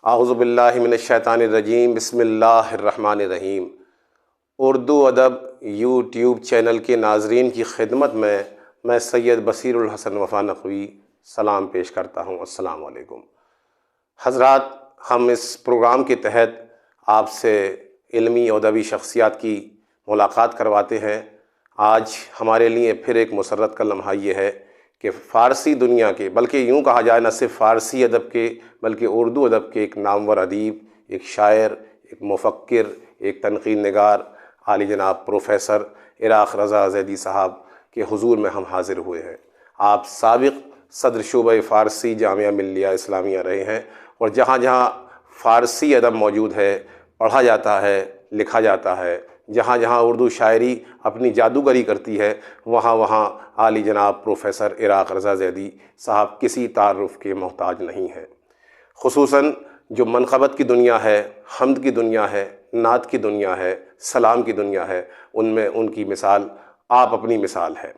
आऊज़ु बिल्लाहि मिनश्शैतानिर्रजीम बिस्मिल्लाहिर्रहमानिर्रहीम। उर्दू अदब यूट्यूब चैनल के नाज़रीन की खिदमत में मैं सैयद बसीरुल हसन वफ़ा नक़वी सलाम पेश करता हूँ। अस्सलाम वालेकुम हज़रात, हम इस प्रोग्राम के तहत आपसे इल्मी और अदबी शख्सियात की मुलाकात करवाते हैं। आज हमारे लिए फिर एक मुसर्रत का लम्हा ये है कि फ़ारसी दुनिया के, बल्कि यूँ कहा जाए न सिर्फ फ़ारसी अदब के बल्कि उर्दू अदब के एक नामवर अदीब, एक शायर, एक मुफ़क्किर, एक तनक़ीद निगार आली जनाब प्रोफ़ेसर इराक़ रज़ा ज़ैदी साहब के हुज़ूर में हम हाज़िर हुए हैं। आप साबिक़ सदर शोबा फ़ारसी जामिया मिल्लिया इस्लामिया रहे हैं और जहाँ जहाँ फ़ारसी अदब मौजूद है, पढ़ा जाता है, लिखा जाता है, जहाँ जहाँ उर्दू शायरी अपनी जादूगरी करती है, वहाँ वहाँ आली जनाब प्रोफ़ेसर इराक़ रज़ा ज़ैदी साहब किसी तारुफ़ के मोहताज नहीं हैं। ख़ुसूसन जो मनक़बत की दुनिया है, हम्द की दुनिया है, नात की दुनिया है, सलाम की दुनिया है, उनमें उनकी मिसाल आप अपनी मिसाल है।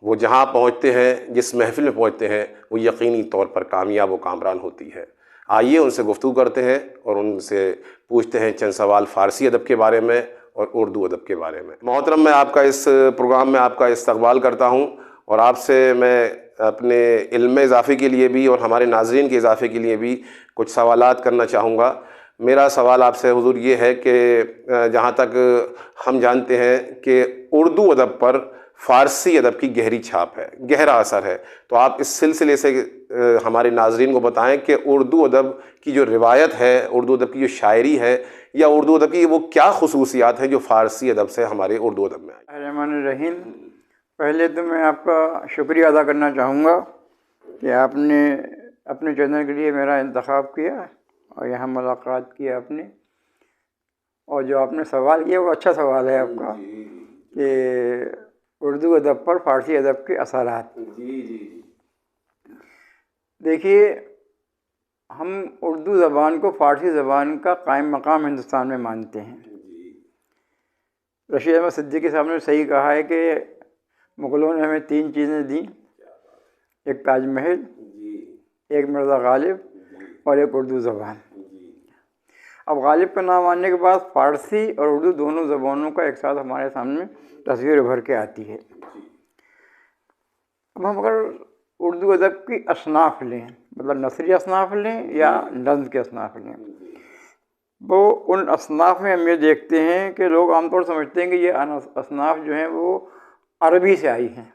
वो जहाँ पहुँचते हैं, जिस महफ़िल में पहुँचते हैं, वो यकीनी तौर पर कामयाब व कामरान होती है। आइए उनसे गुफ्तगू करते हैं और उनसे पूछते हैं चंद सवाल फ़ारसी अदब के बारे में और उर्दू अदब के बारे में। मोहतरम, मैं आपका इस प्रोग्राम में आपका इस्तक़बाल करता हूँ और आपसे मैं अपने इल्म इज़ाफ़े के लिए भी और हमारे नाज़रीन के इज़ाफ़े के लिए भी कुछ सवालात करना चाहूँगा। मेरा सवाल आपसे हुज़ूर ये है कि जहाँ तक हम जानते हैं कि उर्दू अदब पर फ़ारसी अदब की गहरी छाप है, गहरा असर है, तो आप इस सिलसिले से हमारे नाज़रीन को बताएं कि उर्दू अदब की जो रिवायत है, उर्दू अदब की जो शायरी है या उर्दू अदब की वो क्या ख़ुसूसियात हैं जो फ़ारसी अदब से हमारे उर्दू अदब में आई। रहमान, पहले तो मैं आपका शुक्रिया अदा करना चाहूँगा कि आपने अपने चैनल के लिए मेरा इंतखाब किया और यहाँ मुलाकात की आपने, और जो आपने सवाल किया वो अच्छा सवाल है आपका कि उर्दू अदब पर फ़ारसी अदब के असरात। देखिए, हम उर्दू ज़बान को फ़ारसी ज़बान का कायम मकाम हिंदुस्तान में मानते हैं। रशीद अहमद सिद्दीकी साहब ने सही कहा है कि मुग़लों ने हमें 3 चीज़ें दी, एक ताजमहल, एक मिर्ज़ा गालिब और एक उर्दू ज़बान। अब गालिब का नाम आने के बाद फ़ारसी और उर्दू दोनों ज़बानों का एक साथ हमारे सामने तस्वीर उभर के आती है। अब हम अगर उर्दू अदब की असनाफ़ लें, मतलब नसरी असनाफ़ लें या नज़्म के असनाफ़ लें, वो उन असनाफ़ में हम ये देखते हैं कि लोग आमतौर से समझते हैं कि ये असनाफ़ जो हैं वो अरबी से आई हैं।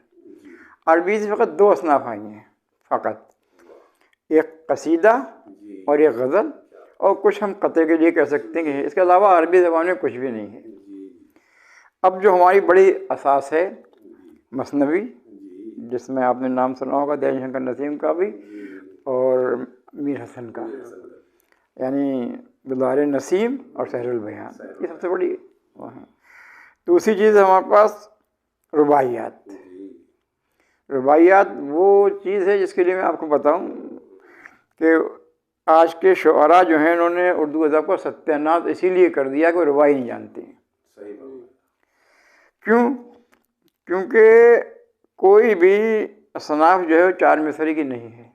अरबी से फ़कत 2 असनाफ़ आई हैं फ़कत, एक कसीदा और एक गज़ल, और कुछ हम कते के लिए कह सकते हैं कि इसके अलावा अरबी ज़बान में कुछ भी नहीं है। अब जो हमारी बड़ी असास है मसनवी, जिसमें आपने नाम सुना होगा दयान शंकर नसीम का भी और मीर हसन का, यानी गुलज़ार नसीम और सहरुल बयान, ये सबसे बड़ी वो है। दूसरी चीज़ हमारे पास रुबाइयात। रुबाइयात वो चीज़ है जिसके लिए मैं आपको बताऊं कि आज के शुअरा जो हैं उन्होंने उर्दू अदब को सत्यानाश इसीलिए कर दिया कि वो रुबाई नहीं जानते हैं। क्यों? क्योंकि कोई भी असनाफ़ जो है 4 मिसरे की नहीं है।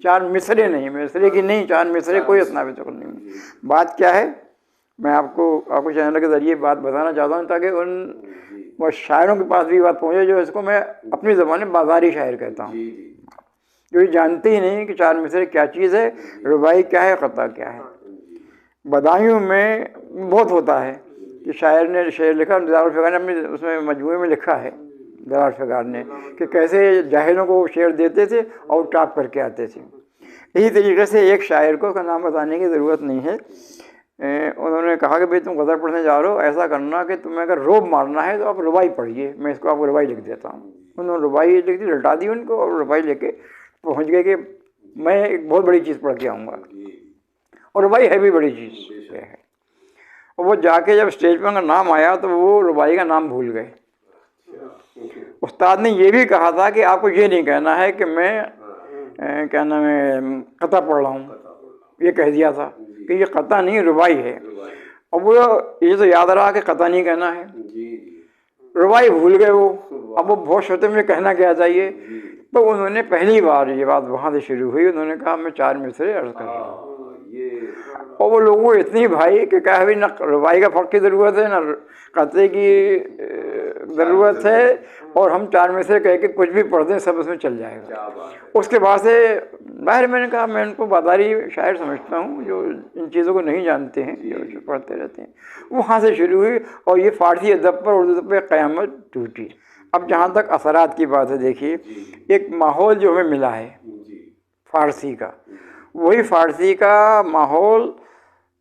4 मिसरे नहीं, मिसरे की नहीं, 4 मिसरे कोई असनाफ़ नहीं है। बात क्या है, मैं आपको चैनल के ज़रिए बात बताना चाहता हूँ ताकि वो शायरों के पास भी बात पहुँचे जो इसको मैं अपनी ज़बान में बाज़ारी शायर कहता हूँ, जो ये जानते ही नहीं कि 4 मिसरे क्या चीज़ है, रुबाई क्या है, क़ता क्या है। बदायूं में बहुत होता है कि शायर ने शेर लिखा, दरार फ़िगार ने अपने उसमें मजमूए में लिखा है, दरार फ़िगार ने, कि कैसे जाहिलों को शेर देते थे और टाप करके आते थे। इसी तरीके से एक शायर को का नाम बताने की ज़रूरत नहीं है, उन्होंने कहा कि भाई तुम गज़ल पढ़ने जा रहे हो, ऐसा करना कि तुम्हें अगर रोब मारना है तो आप रुबाई पढ़िए, मैं इसको आपको रुबाई लिख देता हूँ। उन्होंने रुबाई लिख दी, लटा दी उनको, और रुबाई लेके पहुँच गए कि मैं एक बहुत बड़ी चीज़ पढ़ के आऊँगा, और रुबाई है भी बड़ी चीज़ है। और वो जाके जब स्टेज पर उनका नाम आया तो वो रुबाई का नाम भूल गए। उस्ताद ने ये भी कहा था कि आपको ये नहीं कहना है कि मैं क्या नाम है क़ता पढ़ रहा हूँ, ये कह दिया था कि ये क़ता नहीं रुबाई है। और वो ये तो याद रहा कि क़ता नहीं कहना है, रुबाई भूल गए वो। अब वो बहुत सोचते मुझे कहना क्या चाहिए, तो उन्होंने पहली बार ये बात वहाँ से शुरू हुई, उन्होंने कहा मैं 4 मिसरे अर्ज़ कर रहा हूँ। और वो लोगों को इतनी भाई कि क्या अभी ना रुपये का फर्क की ज़रूरत है ना कतरे की ज़रूरत है, और हम चार में से कह के कुछ भी पढ़ दें सब उसमें चल जाएगा। उसके बाद से बाहर मैंने कहा मैं उनको बादारी शायर समझता हूँ जो इन चीज़ों को नहीं जानते हैं, जो पढ़ते रहते हैं। वहाँ से शुरू हुई और ये फ़ारसी अदब पर उर्दू पर क़यामत टूटी। अब जहाँ तक असरात की बात है, देखिए एक माहौल जो हमें मिला है फ़ारसी का, वही फ़ारसी का माहौल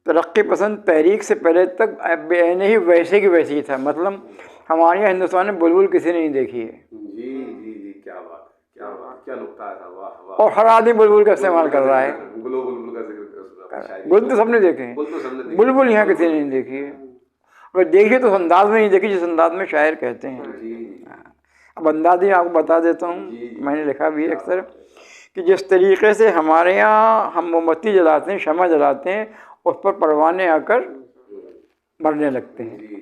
तरक्की पसंद तहरीक से पहले तक बेने ही वैसे की वैसे ही था। मतलब हमारे यहाँ हिंदुस्तान में बुलबुल किसी ने नहीं देखी है। जी जी जी, क्या बात, क्या बात, क्या नुक्ता था, वाह वाह। और हर आदमी बुलबुल का इस्तेमाल कर रहा है। बुलबुल का जिक्र, बुल तो सबने देखे हैं, बुलबुल यहाँ किसी ने नहीं देखी है। और देखिए तो अंदाज में नहीं देखी जिस अंदाज में शायर कहते हैं। अब अंदाज ही आपको बता देता हूँ, मैंने लिखा भी है अक्सर कि जिस तरीके से हमारे यहाँ हम मोमबत्ती जलाते हैं, शमा जलाते हैं, उस पर परवाने आकर मरने लगते हैं।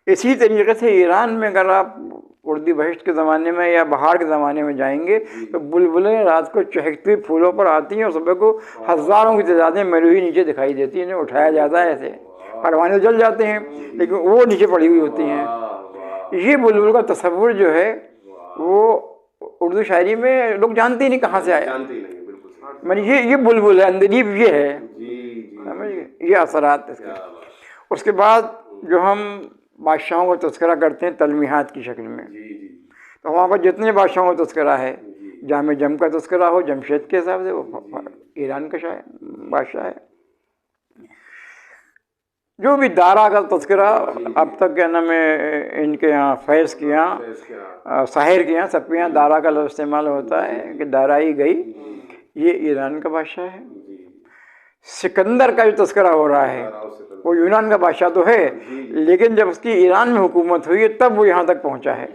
इसी तरीके से ईरान में अगर आप उर्दू बहिश्त के ज़माने में या बहार के ज़माने में जाएंगे तो बुलबुलें रात को चहकती हुई फूलों पर आती हैं और सुबह को हज़ारों की तादाद में मरी हुई नीचे दिखाई देती है। इन्हें उठाया जाता है, ऐसे परवाने जल जाते हैं लेकिन वो नीचे पड़ी हुई होती हैं। ये बुलबुल का तस्वुर जो है वो उर्दू शायरी में लोग जानते ही नहीं कहाँ से आया। मैंने ये बुलबुल है, अंदरीब ये है, समझिए, ये असरात इसके। उसके बाद जो हम बादशाहों का तस्करा करते हैं तलमीहात की शक्ल में, तो वहाँ पर जितने बादशाहों का तस्करा है, जामे जम का तस्करा हो जमशेद के हिसाब से, वो ईरान का शायर बादशाह है। जो भी दारा का तस्करा अब तक क्या नाम है इनके यहाँ फैज़ के यहाँ साहिर के यहाँ सबके यहाँ दारा का लफ्ज़ इस्तेमाल होता है कि दारा ही गई, ये ईरान का बादशाह है। सिकंदर का जो तस्करा हो रहा है वो यूनान का बादशाह तो है, लेकिन जब उसकी ईरान में हुकूमत हुई है तब वो यहाँ तक पहुँचा है।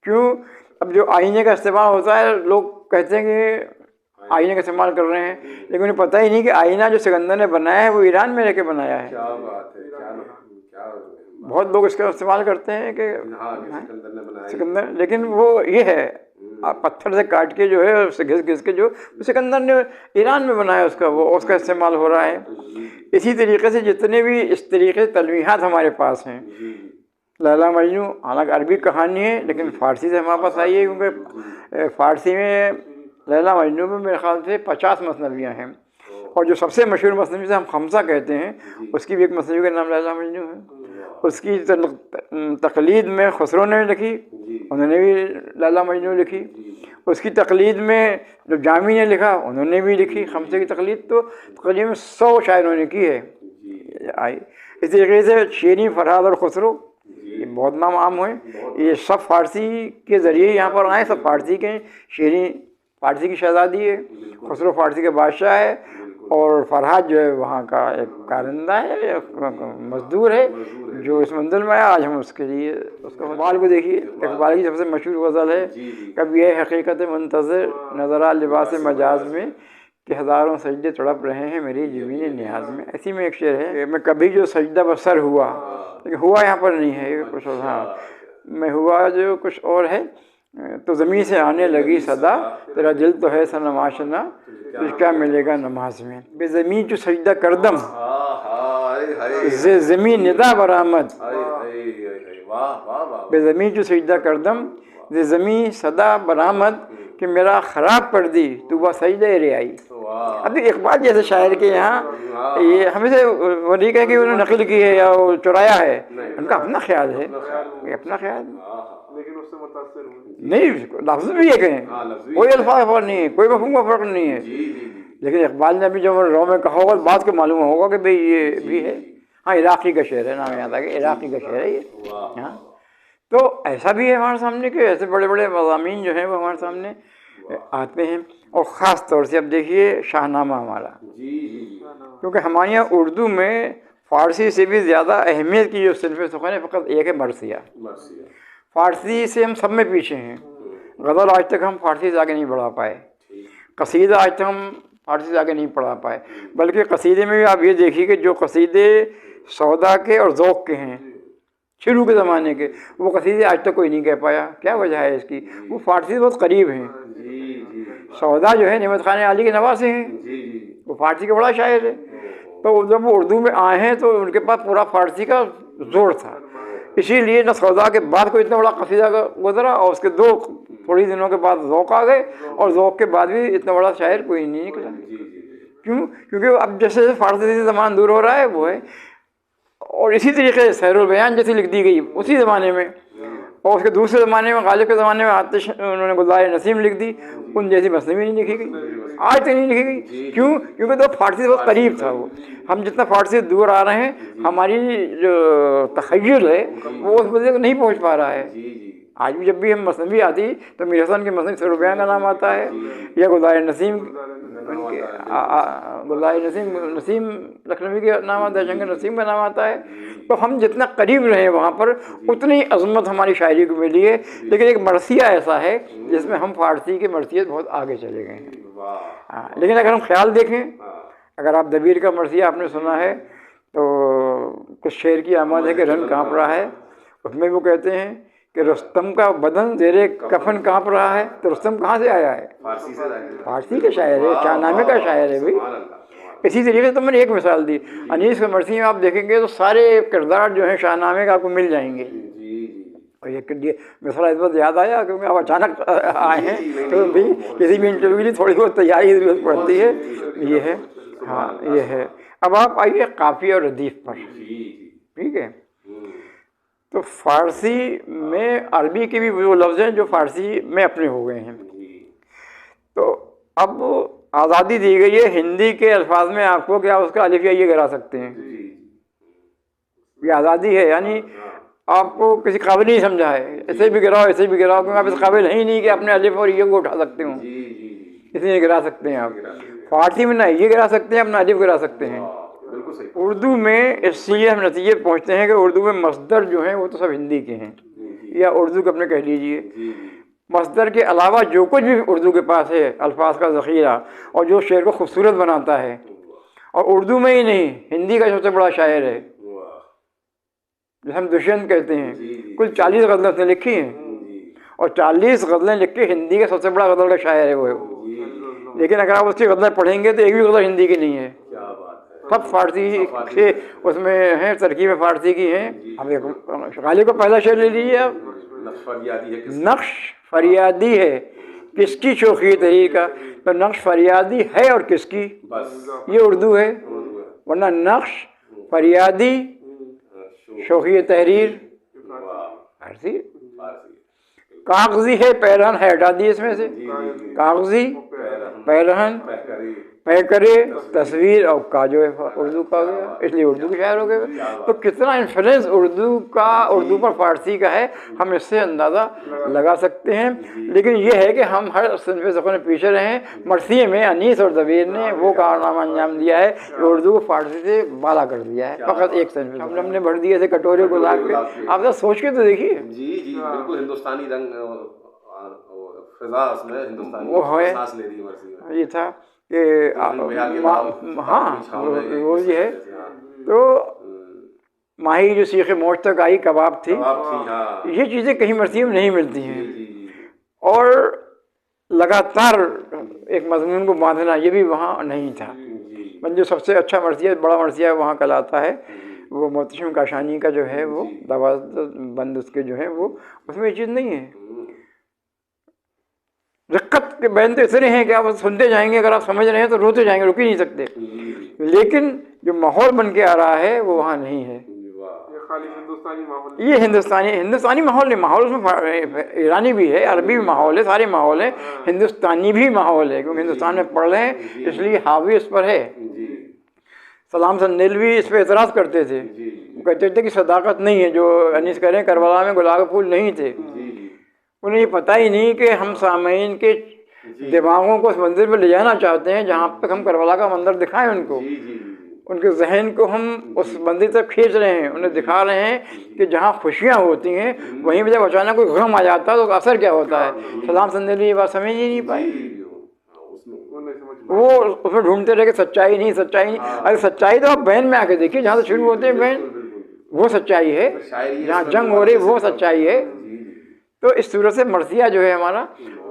क्यों? अब जो आईने का इस्तेमाल होता है, लोग कहते हैं कि आईने का इस्तेमाल कर रहे हैं, लेकिन उन्हें पता ही नहीं कि आईना जो सिकंदर ने बनाया है वो ईरान में रह के बनाया है। क्या बात है, क्या बहुत लोग इसका इस्तेमाल करते हैं कि सिकंदर, लेकिन वो ये है पत्थर से काट के जो है उससे घिस घिस के जो सिकंदर ने ईरान में बनाया उसका वो उसका इस्तेमाल हो रहा है। इसी तरीके से जितने भी इस तरीके से तलवीहात हमारे पास हैं, लैला मजनू हालांकि अरबी कहानी है लेकिन फ़ारसी से हमारे पास आई है, क्योंकि फ़ारसी में लैला मजनू में मेरे ख्याल से 50 मसनवियाँ हैं, और जो सबसे मशहूर मसनवी से हम खमसा कहते हैं उसकी भी एक मसनवी का नाम लैला मजनू है। उसकी तकलीद में खुसरो ने लिखी, उन्होंने भी लैला मजनू लिखी। उसकी तकलीद में जो जामी ने लिखा उन्होंने भी लिखी। खमसे की तकलीद तो तकरीबन 100 शायरों ने की है आई। इस तरीके से शेरी, फरहाद और खुसरो ये बहुत नाम आम हुए। ये सब फ़ारसी के ज़रिए यहाँ पर आए, सब फ़ारसी के। शेरी फ़ारसी की शहज़ादी है, खुसरो फ़ारसी के बादशाह है, और फरहाद जो है वहाँ का एक कारिंदा है, मजदूर है जो इस मंजिल में आया। आज हम उसके लिए उसका इकबाल को देखिए, इकबाल की सबसे मशहूर गज़ल है कभी ये हकीकत मुंतज़िर नज़रा लिबास मजाज में कि हज़ारों सजदे तड़प रहे हैं मेरी ज़मीन नियाज में। ऐसी में एक शेर है, मैं कभी जो सजदा बसर हुआ, लेकिन हुआ यहाँ पर नहीं है, कुछ और, हाँ मैं हुआ जो कुछ और है, तो ज़मीन से आने लगी सदा तेरा दिल तो है सनम आशना तो क्या मिलेगा नमाज में। बेज़मीन जो सजदा करदम ज़मीन निदा बरामद, बेज़मीन जो सजदा करदम ज़मीन सदा बरामद कि मेरा ख़राब कर दी तू बस सजदे रे आई। अभी इकबाल जैसे शायर के यहाँ ये हमेशा वो नहीं कहे कि उन्होंने नकल की है या वो चुराया है, उनका अपना ख्याल है, ये अपना ख्याल लेकिन उससे मुतासिर नहीं, लफ्ज़ भी एक हैं, कोई अल्फाज फर्क नहीं है, कोई मफ़हूम का फ़र्क नहीं है। लेकिन इकबाल ने भी जब रो में कहा होगा बात को मालूम होगा कि भाई ये भी है। हाँ, इराक़ी का शेर है, नाम याद आ गया, इराक़ी का शेर है ये। हाँ, तो ऐसा भी है हमारे सामने कि ऐसे बड़े बड़े मज़ामीन जो हैं वो हमारे सामने आते हैं। और ख़ास तौर से अब देखिए शाहनामा हमारा, क्योंकि हमारे यहाँ उर्दू में फ़ारसी से भी ज़्यादा अहमियत की जो सिनफ़ सुख़न है फ़कत एक है, मरसिया। फ़ारसी से हम सब में पीछे हैं। गज़ल आज तक हम फ़ारसी से आगे नहीं बढ़ा पाए, कसीदा आज तक हम फ़ारसी से आगे नहीं पढ़ा पाए, बल्कि कसीदे में भी आप ये देखिए कि जो कसीदे सौदा के और ज़ौक़ के हैं शुरू के ज़माने के, वो कसीदे आज तक कोई नहीं कह पाया। क्या वजह है इसकी? वो फ़ारसी से बहुत करीब हैं। सौदा जो है नेमत खान आली के नवासे हैं, वो फ़ारसी का बड़ा शायर है। तो जब वो उर्दू में आए हैं तो उनके पास पूरा फारसी का जोर था, इसीलिए न सौदा के बाद कोई इतना बड़ा कसीदा गुजरा और उसके थोड़ी दिनों के बाद ज़ौक़ आ गए और ज़ौक़ के बाद भी इतना बड़ा शायर कोई नहीं निकला। क्यों? क्योंकि अब जैसे जैसे फारसी से ज़माना दूर हो रहा है वो है। और इसी तरीके से सहरुल बयान जैसी लिख दी गई उसी ज़माने में, और उसके दूसरे ज़माने में गालिब के ज़माने में आतिश उन्होंने गुलज़ार नसीम लिख दी, उन जैसी मसनवी नहीं लिखी गई, आज तक नहीं लिखी गई। क्यों? क्योंकि तो फारसी से बहुत करीब था वो। हम जितना फारसी से दूर आ रहे हैं, हमारी जो तख़य्युल है वो उस बंदे को नहीं पहुँच पा रहा है। आज भी जब भी हम मसनवी आती तो मीर हसन के मसनवी सहरुल बयान का नाम आता है, या गुलज़ार नसीम नसीम लखनवी के नाम आता है, जंग नसीम का नाम आता है। तो हम जितना करीब रहे वहाँ पर उतनी अज़मत हमारी शायरी को मिली है। लेकिन एक मरसिया ऐसा है जिसमें हम फारसी के मरसियत बहुत आगे चले गए हैं। लेकिन अगर हम ख्याल देखें, अगर आप दबीर का मरसिया आपने सुना है तो कुछ शेर की आमद है कि रंग काँप रहा है, उसमें वो कहते हैं कि रुस्तम का बदन ज़ेरे कफन काँप रहा है। तो रुस्तम कहाँ से आया है? फारसी के शायर है, शाहनामे का शायर है भाई। इसी तरीके से तो मैंने एक मिसाल दी, अनीस के मरसी में आप देखेंगे तो सारे किरदार जो हैं शाहनामे का आपको मिल जाएंगे। और ये मिसरा इस वक्त याद आया क्योंकि आप अचानक आए हैं तो भी किसी भी इंटरव्यू के लिए थोड़ी बहुत तैयारी की जरूरत पड़ती है। ये है, हाँ ये है। अब आप आइए काफ़ी और रदीफ़ पर, ठीक है। तो फ़ारसी में अरबी के भी वो लफ्ज़ हैं जो फ़ारसी में अपने हो गए हैं। तो अब आज़ादी दी गई है, हिंदी के अल्फाज में आपको क्या उसका अलिफ या ये गिरा सकते हैं, ये आज़ादी है। यानी आपको किसी काबिल नहीं समझा है, ऐसे भी गिराओ ऐसे भी गिराओ, क्योंकि आप इस काबिल है ही नहीं कि अपने अलिफ और ये को उठा सकते हो, इसलिए गिरा सकते हैं आप। फ़ारसी में ना ये गिरा सकते हैं, अपना अलिफ गिरा सकते हैं। उर्दू में इसलिए हम नतीजे पहुँचते हैं कि उर्दू में मसदर जो हैं वो तो सब हिंदी के हैं, या उर्दू के अपने कह लीजिए। मसदर के अलावा जो कुछ भी उर्दू के पास है, अल्फाज का ज़ख़ीरा और जो शेर को खूबसूरत बनाता है, और उर्दू में ही नहीं हिंदी का सबसे बड़ा शायर है, जैसे हम दुष्यंत कहते हैं, कुल 40 गज़लें उसने लिखी हैं और 40 गज़लें लिख के हिंदी का सबसे बड़ा गज़ल का शायर है वो। लेकिन अगर आप उसकी गज़लें पढ़ेंगे तो एक भी गज़ल हिंदी की नहीं है, सब फारसी से उसमें हैं, तरकीब फारसी की हैं। अब एक गालिब का पहला शेर ले लीजिए आप, नक्श फरियादी है किसकी शोखी तहरीर का। तो नक्श फरियादी है और किसकी, ये उर्दू है, वरना नक्श फरियादी शोखी तहरीर फारसी। कागजी है पैरहन है, हटा दिए इसमें से, कागजी पैरहन पै करे तस्वीर और का जो है उर्दू का गया, इसलिए उर्दू के शायर हो गए। तो कितना इन्फ्लुएंस उर्दू पर फारसी का है हम इससे अंदाज़ा लगा सकते हैं। लेकिन ये है कि हम हर सिनफ़ ज़ुबान में पीछे रहे हैं। मरसिये में अनीस और दबीर ने वो कारनामा अंजाम दिया है कि उर्दू को फारसी से बाला कर दिया है, फ़कत एक सिनफ़ हमने भर दिए थे कटोरे को ला के। आप जरा सोच के तो देखिए, जी बिल्कुल हिंदुस्तानी रंग वो है, ये था कि हाँ वो ये है। तो माही जो सीखे मोच तक आई कबाब थी, ये चीज़ें कहीं मरसिये में नहीं मिलती हैं। और लगातार एक मजमून को बांधना ये भी वहाँ नहीं था। जो सबसे अच्छा मरसिया, बड़ा मरसिया वहाँ कहलाता है वो मोहतशिम काशानी का जो है वो दवा बंद उसके जो है वो, उसमें ये चीज़ नहीं है। दिक्कत के बैन तो इतने हैं कि आप सुनते जाएंगे, अगर आप समझ रहे हैं तो रोते जाएंगे, रुक ही नहीं सकते। लेकिन जो माहौल बन के आ रहा है वो वहाँ नहीं है। ये हिंदुस्तानी माहौल नहीं, माहौल उसमें ईरानी भी है, अरबी भी माहौल है, सारे माहौल है, हिंदुस्तानी भी माहौल है, क्योंकि हिंदुस्तान में पढ़ रहे हैं इसलिए हावी उस पर है। सलाम सन्नेलवी इस पर एतराज़ करते थे, कहते थे कि सदाकत नहीं है, जो अनीस कह रहे हैं करबला में गुलाब फूल नहीं थे। उन्हें ये पता ही नहीं कि हम सामईन के दिमागों को उस मंदिर पर ले जाना चाहते हैं जहाँ तक हम करबला का मंदिर दिखाएं उनको, उनके जहन को हम उस मंदिर तक खींच रहे हैं, उन्हें दिखा रहे हैं कि जहाँ खुशियाँ होती हैं वहीं पर जब अचानक कोई गम आ जाता है तो असर क्या होता है। सलाम सन्नेलवी ये बात समझ ही नहीं पाई, वो उसमें ढूंढते रहे कि सच्चाई नहीं। अरे सच्चाई तो आप बहन में आके देखिए, जहाँ से शुरू होते हैं बहन वो सच्चाई है, जहाँ जंग हो रही वो सच्चाई है। तो इस सूरत से मरसिया जो है हमारा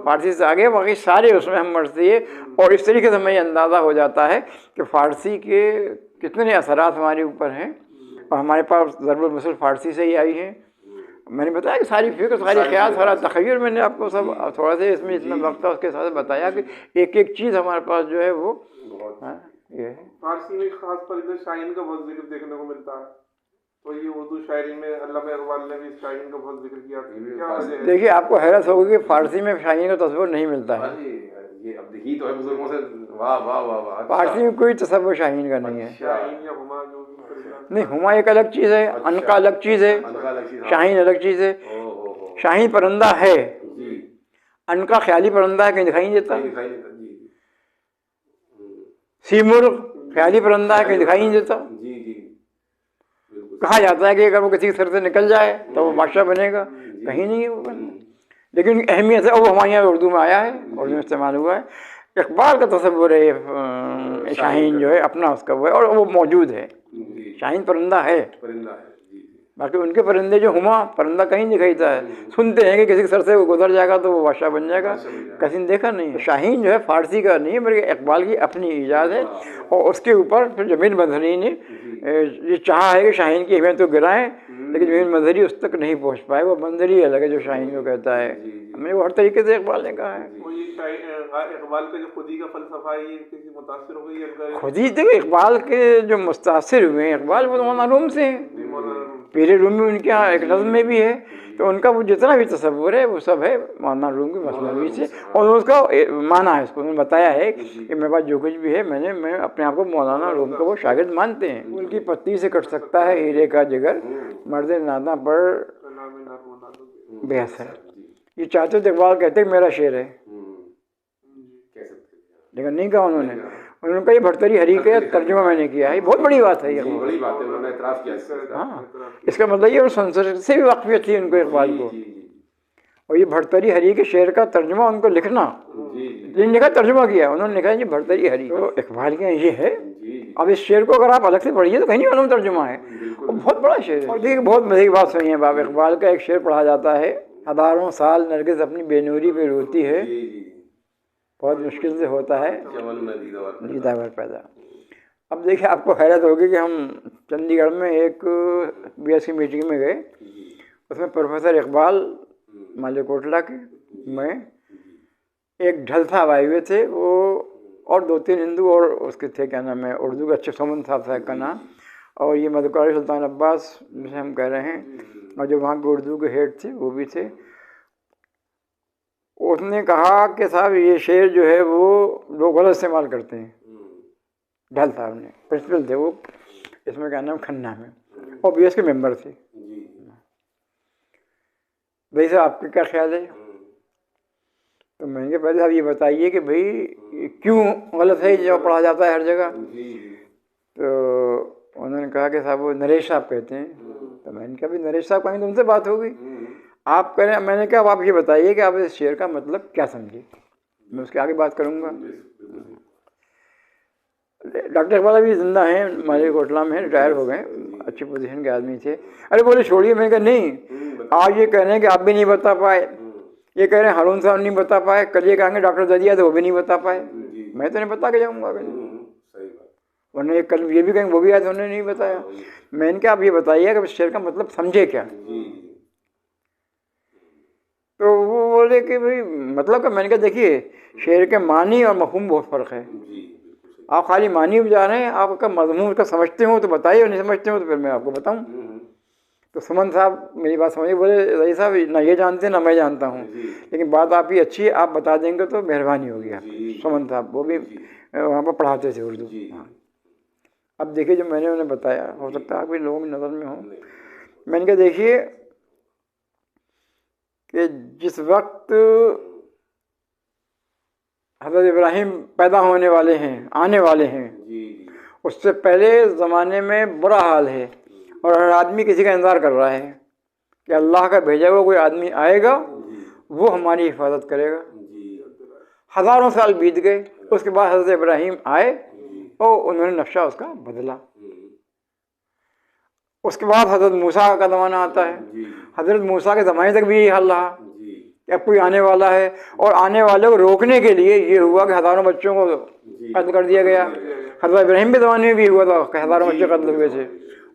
फारसी से आगे, बाकी सारे उसमें हम मरसिए। और इस तरीके से हमें अंदाज़ा हो जाता है कि फ़ारसी के कितने असरात हमारे ऊपर हैं। और हमारे पास ज़रूरत मसल फ़ारसी से ही आई है। मैंने बताया कि सारी फिक्र, सारी ख्याल, सारा तख़य्युर मैंने आपको सब थोड़ा सा इसमें इतना वक्त था उसके साथ बताया कि एक एक चीज़ हमारे पास जो है वो ये है। फारसी में खास पर इधर शाहीन का बहुत जिक्र देखने को मिलता है, तो ये उर्दू शायरी में अल्लामा इकबाल ने भी शाहीन का बहुत जिक्र किया, क्या वजह है? देखिए, आपको हैरत होगी कि फ़ारसी में शाहीन का तस्वुर नहीं मिलता है। ये अब देखिए तो है बुजुर्गों से, वाह वाह वाह वाह। फ़ारसी में कोई तस्वुर शाहीन का नहीं है। शाहीन या हुमा जो भी परिंदा। नहीं, हुमा एक अलग चीज़ है, अनका अलग चीज़ है, शाहीन अलग चीज़ है। शाहीन परिंदा है, अनका ख्याली परिंदा है, कहीं दिखाई नहीं देता। सीमुर्ग ख्याली परिंदा है, कहीं दिखाई नहीं देता। कहा जाता है कि अगर वो किसी के सर से निकल जाए तो वो बादशाह बनेगा, कहीं नहीं है वो बनना। लेकिन अहमियत है, वो हमारे यहाँ उर्दू में आया है, उर्दू में इस्तेमाल हुआ है। इकबाल का तस्वुर है शाहीन जो है अपना उसका वो है, और वो मौजूद है। शाहीन परिंदा है, बाकी उनके परिंदे जो हुमा परिंदा कहीं दिखाई देता है। सुनते हैं कि किसी के सर से वो गुजर जाएगा तो वो बादशाह बन जाएगा, किसी ने देखा नहीं है। शाहीन जो है फ़ारसी का नहीं है, बल्कि इकबाल की अपनी ईजाद है। और उसके ऊपर फिर जमील मजहरी ने ये चाहा है कि शाहीन की अहमियत तो गिराएं, लेकिन जमील मजहरी उस तक नहीं पहुँच पाए। वो मंजरी अलग है जो शाहीन को कहता है, हमें वो हर तरीके से इकबाल ने कहा है। इकबाल का जो खुदी का फलसफा है, ये किसी मुतासिर हो गई? खुदी देखो, इकबाल के जो मुतासिर हुए हैं, इकबाल वो मौलाना रूम से हैं। पीरे रूमी उनके यहाँ एक नज़्म में भी है, तो उनका वो जितना भी तस्वुर है वो सब है मौलाना रूम के मसनवी से। और उसका माना है, उसको उन्होंने बताया है कि मेरे पास जो कुछ भी है मैं अपने आप को मौलाना रूम का वो शागिर्द मानते हैं। उनकी पत्ती से कट सकता है हीरे का जिगर, मर्द नादा पर बेहस है। ये चाहते थे इकबाल कहते मेरा शेर है, लेकिन नहीं कहा उन्होंने कहा ये भर्तरी हरी का तर्जुमा मैंने किया है। ये बहुत बड़ी बात है, ये बड़ी बात है, उन्होंने एतराफ़ किया। हाँ, इसका मतलब ये संस्कृत से भी वाक़फ़ियत थी उनको इकबाल को। और ये भर्तरी हरी के शेर का तर्जुमा उनको लिखना, जिन लिखा तर्जुमा किया उन्होंने लिखा है जी भर्तरी हरी, तो इकबाल के ये है। अब इस शेर को अगर आप अलग से पढ़िए तो कहीं नहीं मालूम तर्जुमा है, वो बहुत बड़ा शेर है। और देखिए बहुत मज़े की बात सुनी है बाब, इकबाल का एक शेर पढ़ा जाता है, हज़ारों साल नरगिस अपनी बेनूरी पे रोती है, बहुत मुश्किल से होता है दीदावर पैदा। अब देखिए, आपको हैरत होगी कि हम चंडीगढ़ में एक BS की मीटिंग में गए, उसमें प्रोफेसर इकबाल मालिकोटला के में एक ढल साहब आए हुए थे, वो और 2-3 हिंदू और उसके थे, क्या नाम है, उर्दू के अच्छे सुमन साहब का नाम, और ये मधुकारी सुल्तान अब्बास जिसे हम कह रहे हैं, और जो वहाँ के उर्दू के हेड थे वो भी थे। उसने कहा कि साहब ये शेर जो है वो लोग गलत इस्तेमाल करते हैं। ढल साहब ने, प्रिंसिपल थे वो, इसमें क्या नाम खन्ना में, और BS के मेंबर थे। भाई साहब आपका क्या ख्याल है? तो मैंने कहा पहले साहब ये बताइए कि भाई क्यों गलत है जो पढ़ा जाता है हर जगह। तो उन्होंने कहा कि साहब वो नरेश साहब कहते हैं। तो मैंने कहा भाई नरेश साहब कहेंगे तो उनसे बात होगी, आप करें। मैंने कहा आप ये बताइए कि आप इस शेर का मतलब क्या समझे, मैं उसके आगे बात करूँगा। डॉक्टर इकबाल अभी जिंदा हैं, मालिकोटला में रिटायर हो गए, अच्छी पोजीशन के आदमी थे। अरे बोले छोड़िए, मैंने कहा नहीं, आज ये कह रहे हैं कि आप भी नहीं बता पाए, ये कह रहे हैं हारून साहब नहीं बता पाए, कल ये कहेंगे डॉक्टर ददिया तो वो भी नहीं बता पाए, मैं तो नहीं बता के जाऊँगा। वरना ये कल ये भी कहेंगे वो भी आए तो उन्होंने नहीं बताया। मैंने कहा आप ये बताइए कि इस शेर का मतलब समझे क्या। तो वो बोले कि भाई मतलब का। मैंने कहा देखिए, शेर के मानी और मफ़हूम बहुत फ़र्क है। आप खाली मानी जा रहे हैं, आप उसका मज़मून का समझते हो तो बताइए, और नहीं समझते हो तो फिर मैं आपको बताऊं। तो सुमन साहब मेरी बात समझिए, बोले रही साहब ना ये जानते ना मैं जानता हूँ, लेकिन बात आपकी अच्छी है, आप बता देंगे तो मेहरबानी होगी आपकी। सुमन साहब वो भी वहाँ पर पढ़ाते थे उर्दू। हाँ, अब देखिए जो मैंने उन्हें बताया, हो सकता है आपके लोगों की नज़र में हो। मैंने कहा देखिए कि जिस वक्त हज़रत इब्राहिम पैदा होने वाले हैं, आने वाले हैं, उससे पहले ज़माने में बुरा हाल है, और हर आदमी किसी का इंतज़ार कर रहा है कि अल्लाह का भेजा हुआ कोई आदमी आएगा, वो हमारी हिफाजत करेगा। हज़ारों साल बीत गए, उसके बाद हज़रत इब्राहिम आए और उन्होंने नक्शा उसका बदला। उसके बाद हज़रत मूसा का ज़माना आता है। हज़रत मूसा के ज़माने तक भी यही हाल रहा कि अब कोई आने वाला है, और आने वाले को रोकने के लिए ये हुआ कि हज़ारों बच्चों को कत्ल कर दिया गया। हज़रत इब्राहिम के ज़माने में भी हुआ था कि हज़ारों बच्चे कत्ल हुए थे।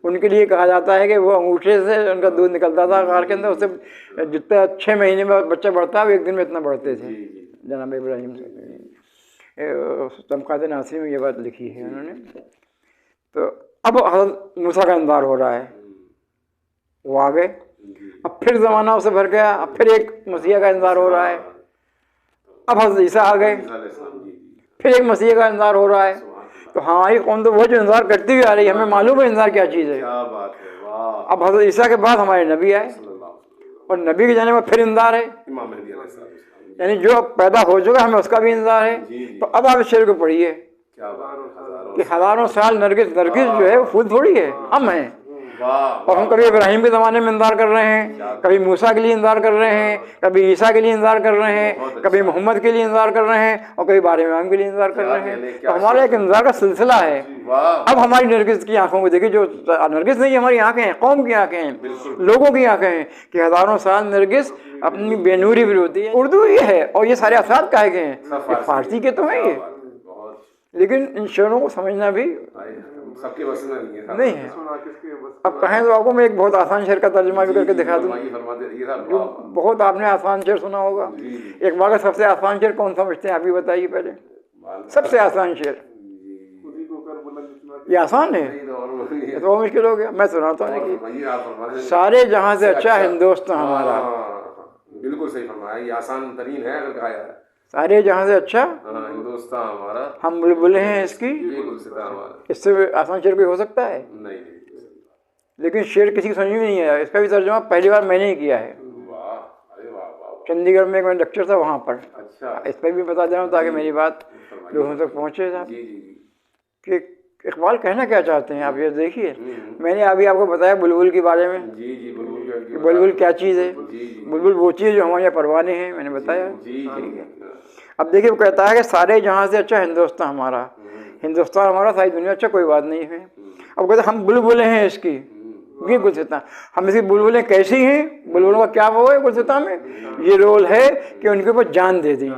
उनके लिए कहा जाता है कि वो अंगूठे से उनका दूध निकलता था कार के अंदर, उससे जितना 6 महीने में बच्चा बढ़ता है वो 1 दिन में इतना बढ़ते थे जनाब इब्राहिम से। तमकात नासिरी में ये बात लिखी है उन्होंने। तो अब हज़रत मूसा का इंतज़ार हो रहा है, वो आ गए, अब फिर ज़माना उसे भर गया, अब फिर एक मसीहा का इंतज़ार हो रहा है, अब हज़रत ईसा आ गए, फिर एक मसीह का इंतज़ार हो रहा है। तो हमारी कौम तो वो जो इंतज़ार करती हुई आ रही है, हमें मालूम है इंतज़ार क्या चीज़ है। अब हज़रत ईसा के बाद हमारे नबी आए और नबी के जाने में फिर इंतज़ार है, यानी जो पैदा हो चुका हमें उसका भी इंतज़ार है। तो अब आप इस शेर को पढ़िए कि हज़ारों साल नरगिस जो है वो फूल थोड़ी है, हम हैं। और हम कभी इब्राहिम के ज़माने में इंतज़ार कर रहे हैं, कभी मूसा के लिए इंतज़ार कर रहे हैं, कभी ईसा के लिए इंतज़ार कर रहे हैं, कभी मोहम्मद के लिए इंतज़ार कर रहे हैं और कभी बारह इमाम के लिए इंतज़ार कर रहे हैं। तो हमारा एक इंतज़ार का सिलसिला है। अब हमारी नरगिस की आंखों को देखिए, जो नरगिस नहीं हमारी आंखें हैं, कौम की आंखें हैं, लोगों की आंखें हैं कि हज़ारों साल नरगिस अपनी बेनूरी भी होती है। उर्दू ये है और ये सारे असाद काहे के हैं, फारसी के तो हैं ये, लेकिन इन शेरों को समझना भी सबके बस में नहीं है। अब कहें तो आपको मैं एक बहुत आसान शेर का तर्जुमा भी करके दिखा दूँ, जो बहुत आपने आसान शेर सुना होगा। एक बार का सबसे आसान शेर कौन समझते हैं आप ही बताइए पहले, सबसे आसान शेर ये आसान है, ये तो मुश्किल हो गया। मैं सुनाता हूँ कि सारे जहाँ से अच्छा हिंदुस्तान हमारा, बिल्कुल सही फरमाया, ये आसान तरीन है अगर कहा जाए। सारे जहाँ से अच्छा हिंदुस्तान हमारा, हम बुलबुलें हैं इसकी, इससे आसान शेर कोई हो सकता है? नहीं। लेकिन शेर किसी की समझ में नहीं आया, इसका भी तर्जुमा पहली बार मैंने ही किया है। चंडीगढ़ में एक मेरा लेक्चर था वहाँ पर। अच्छा, इस पर भी बता दे रहा हूँ ताकि मेरी बात लोगों तक पहुँचे साहब कि इकबाल कहना क्या चाहते हैं आप। ये देखिए, मैंने अभी आपको बताया बुलबुल के बारे में, बुलबुल क्या चीज़ है। बुलबुल वो चीज़ जो हमारे यहाँ परवाने हैं, मैंने बताया। ठीक है, अब देखिए वो कहता है कि सारे जहाँ से अच्छा हिंदुस्तान हमारा, हिंदुस्तान हमारा, सारी दुनिया अच्छा, कोई बात नहीं है। अब कहते हम बुलबुलें हैं इसकी, ये गुलसिता, हम इसकी बुलबुलें कैसी हैं, बुलबुलों का क्या वो है गुलसिता में, ये रोल है कि उनके ऊपर जान दे दी।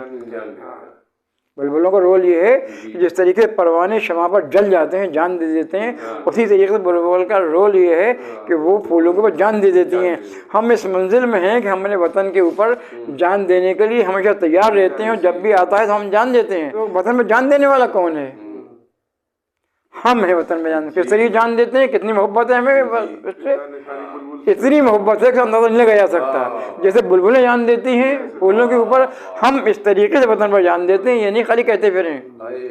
बुलबुलों का रोल ये है कि जिस तरीके से परवाने शमा पर जल जाते हैं, जान दे देते हैं, उसी तरीके से बुलबुल का रोल ये है कि वो फूलों के ऊपर जान दे देती हैं। हम इस मंजिल में हैं कि हम अपने वतन के ऊपर जान देने के लिए हमेशा तैयार रहते हैं और जब भी आता है तो हम जान देते हैं। तो वतन में जान देने वाला कौन है? हम हैं वतन में जान। किस तरीके जान देते हैं, कितनी मोहब्बत है हमें इससे, इतनी मोहब्बत है कि अंदाजा नहीं लगाया सकता। जैसे बुलबुलें जान देती हैं फूलों के ऊपर, हम इस तरीके से वतन पर जान देते हैं। ये नहीं खाली कहते फिर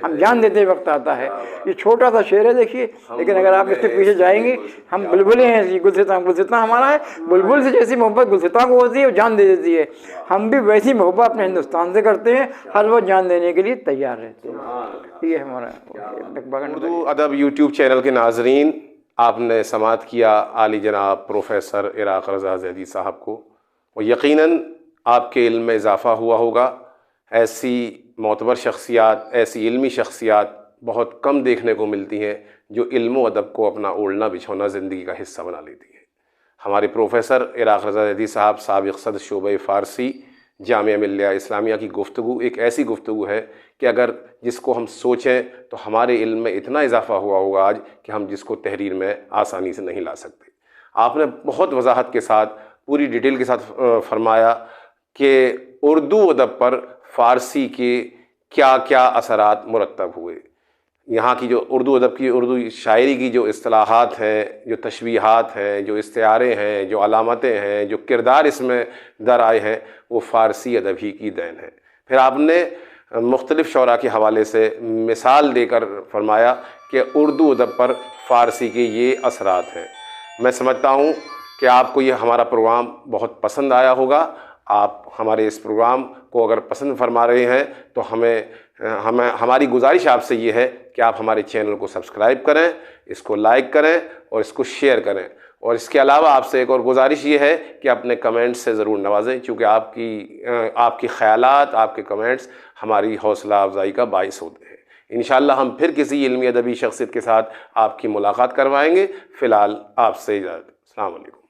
हम जान देते वक्त आता है। ये छोटा सा शेर है देखिए, लेकिन अगर आप इसके पीछे जाएंगे, हम बुलबुलें हैं, गुलसिता हमारा है। बुलबुल से जैसी मोहब्बत गुलसिता को होती है, वो जान दे देती है। हम भी वैसी मोहब्बत अपने हिंदुस्तान से करते हैं, हर वक्त जान देने के लिए तैयार रहते हैं। ये हमारा उर्दू अदब यूट्यूब चैनल के नाजरीन, आपने समाअत किया आली जनाब प्रोफेसर इराक़ रज़ा ज़ैदी साहब को, और यकीनन आपके इल्म में इजाफ़ा हुआ होगा। ऐसी मोतबर शख्सियात, ऐसी इल्मी शख्सियात बहुत कम देखने को मिलती हैं जो इल्म व अदब को अपना ओढ़ना बिछोना ज़िंदगी का हिस्सा बना लेती हैं। हमारे प्रोफेसर इराक़ रज़ा ज़ैदी साहब साबिक़ सदर शोबे फ़ारसी जामिया मिल्लिया इस्लामिया की गुफ्तगू एक ऐसी गुफ्तगू है कि अगर जिसको हम सोचें तो हमारे इल्म में इतना इजाफ़ा हुआ होगा आज कि हम जिसको तहरीर में आसानी से नहीं ला सकते। आपने बहुत वजाहत के साथ, पूरी डिटेल के साथ फरमाया कि उर्दू अदब पर फ़ारसी के क्या क्या असरात मुरतब हुए। यहाँ की जो उर्दू अदब की, उर्दू शायरी की जो इस्तिलाहात हैं, जो तशबीहात हैं, जो इस्तिआरे हैं, जो अलामतें हैं, जो किरदार इसमें दर आए हैं, वो फ़ारसी अदब ही की देन है। फिर आपने मुख्तलिफ़ शौरा के हवाले से मिसाल देकर फरमाया कि उर्दू अदब पर फ़ारसी के ये असरात हैं। मैं समझता हूँ कि आपको ये हमारा प्रोग्राम बहुत पसंद आया होगा। आप हमारे इस प्रोग्राम को अगर पसंद फरमा रहे हैं तो हमारी गुजारिश आपसे ये है कि आप हमारे चैनल को सब्सक्राइब करें, इसको लाइक करें और इसको शेयर करें। और इसके अलावा आपसे एक और गुजारिश ये है कि अपने कमेंट्स से ज़रूर नवाजें, क्योंकि आपकी ख़यालात, आपके कमेंट्स हमारी हौसला अफजाई का बाइस होते हैं। इंशाअल्लाह हम फिर किसी इल्मी अदबी शख्सियत के साथ आपकी मुलाकात करवाएंगे। फ़िलहाल आपसे इजाज़त। अस्सलाम वालेकुम।